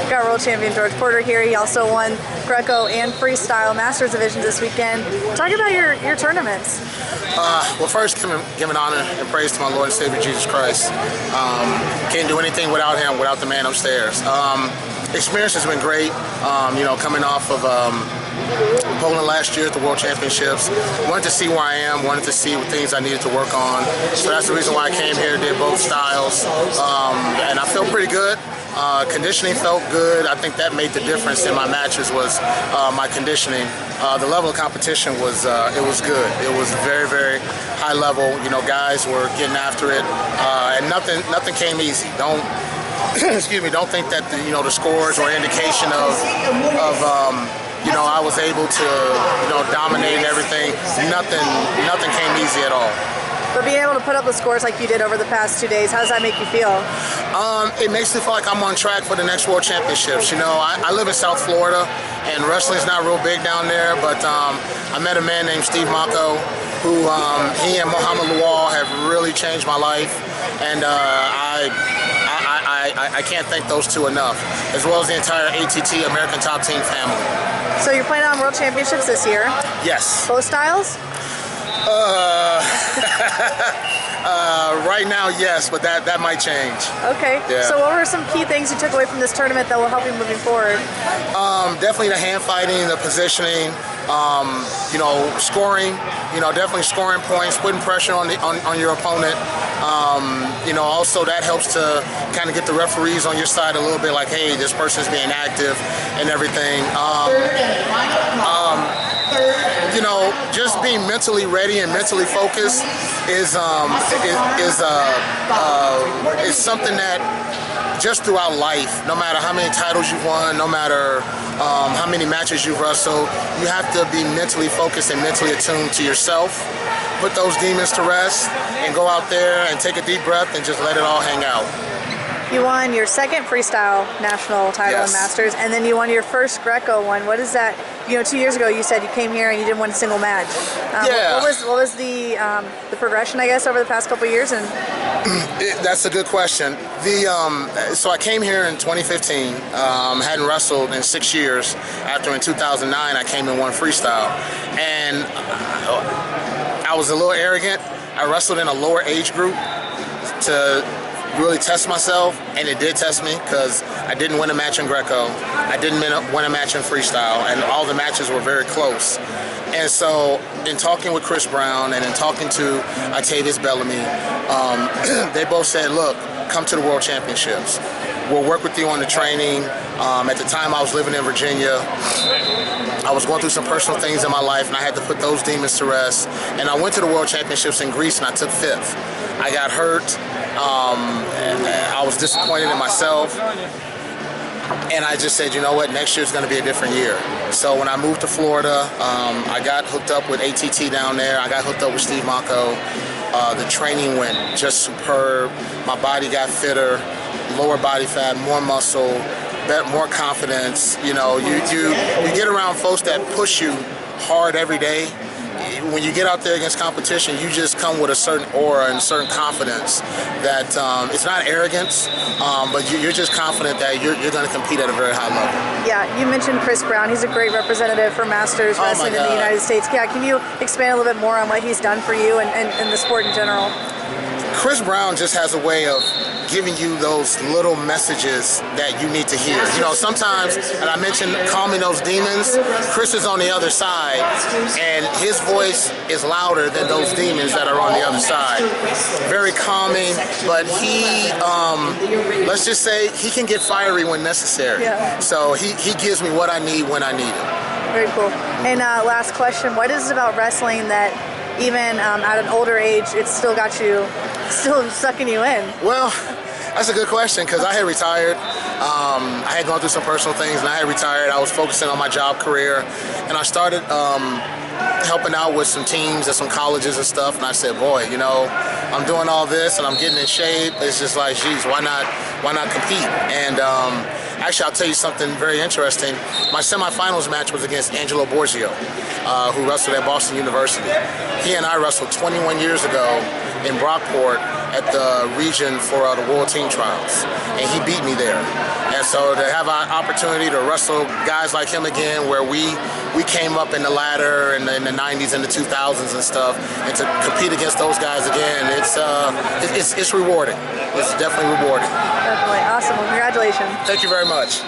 Got world champion George Porter here. He also won Greco and Freestyle Masters divisions this weekend. Talk about your tournaments. Well, first, giving honor and praise to my Lord and Savior Jesus Christ. Can't do anything without Him, without the man upstairs. Experience has been great. Coming off of Poland last year at the World Championships, wanted to see where I am, wanted to see what things I needed to work on. So that's the reason why I came here, did both styles, and I felt pretty good. Conditioning felt good. I think that made the difference in my matches was my conditioning. The level of competition was good. It was very, very high level. Guys were getting after it, and nothing came easy. Don't excuse me. Don't think that the scores were indication of I was able to dominate and everything. Nothing came easy at all. But being able to put up the scores like you did over the past 2 days, how does that make you feel? It makes me feel like I'm on track for the next World Championships. I live in South Florida, and wrestling's not real big down there, but I met a man named Steve Mako, who he and Muhammad Lawal have really changed my life, and I can't thank those two enough, as well as the entire ATT American Top Team family. So you're playing on World Championships this year? Yes. Both styles? Right now, yes, but that might change. Okay. Yeah. So what were some key things you took away from this tournament that will help you moving forward? Definitely the hand fighting, the positioning, scoring. Definitely scoring points, putting pressure on your opponent. Also that helps to kind of get the referees on your side a little bit, like, hey, this person's being active and everything. Just being mentally ready and mentally focused is something that just throughout life, no matter how many titles you've won, no matter how many matches you've wrestled, you have to be mentally focused and mentally attuned to yourself. Put those demons to rest and go out there and take a deep breath and just let it all hang out. You won your second Freestyle national title in Yes. Masters, and then you won your first Greco one. What is that? 2 years ago you said you came here and you didn't win a single match. Yeah. What was the progression, I guess, over the past couple of years? And that's a good question. So I came here in 2015. Hadn't wrestled in 6 years. After in 2009 I came and won Freestyle, and I was a little arrogant. I wrestled in a lower age group to really test myself, and it did test me because I didn't win a match in Greco. I didn't win a match in Freestyle, and all the matches were very close. And so in talking with Chris Brown and in talking to Octavius Bellamy, they both said, look, come to the World Championships. We'll work with you on the training. At the time I was living in Virginia. I was going through some personal things in my life, and I had to put those demons to rest. And I went to the World Championships in Greece, and I took 5th. I got hurt, and I was disappointed in myself. And I just said, you know what, next year's going to be a different year. So when I moved to Florida, I got hooked up with ATT down there. I got hooked up with Steve Mako. The training went just superb. My body got fitter, lower body fat, more muscle, more confidence. You get around folks that push you hard every day. When you get out there against competition, you just come with a certain aura and certain confidence that it's not arrogance, but you're just confident that you're going to compete at a very high level. Yeah, you mentioned Chris Brown. He's a great representative for Masters wrestling in the United States. Yeah, can you expand a little bit more on what he's done for you and the sport in general? Chris Brown just has a way of giving you those little messages that you need to hear. Sometimes, and I mentioned calming those demons, Chris is on the other side, and his voice is louder than those demons that are on the other side. Very calming, but he, let's just say, he can get fiery when necessary. Yeah. So he gives me what I need when I need it. Very cool. And last question, what is it about wrestling that even at an older age, it's still got you, still sucking you in? Well, that's a good question, because I had retired. I had gone through some personal things, and I had retired. I was focusing on my job career, and I started helping out with some teams at some colleges and stuff. And I said, boy, I'm doing all this and I'm getting in shape. It's just like, geez, why not compete? And actually, I'll tell you something very interesting. My semifinals match was against Angelo Borgio, who wrestled at Boston University. He and I wrestled 21 years ago in Brockport at the region for the World Team Trials, and he beat me there. And so to have an opportunity to wrestle guys like him again, where we came up in the ladder in the 90s and the 2000s and stuff, and to compete against those guys again, it's rewarding. It's definitely rewarding. Definitely. Awesome. Well, congratulations. Thank you very much.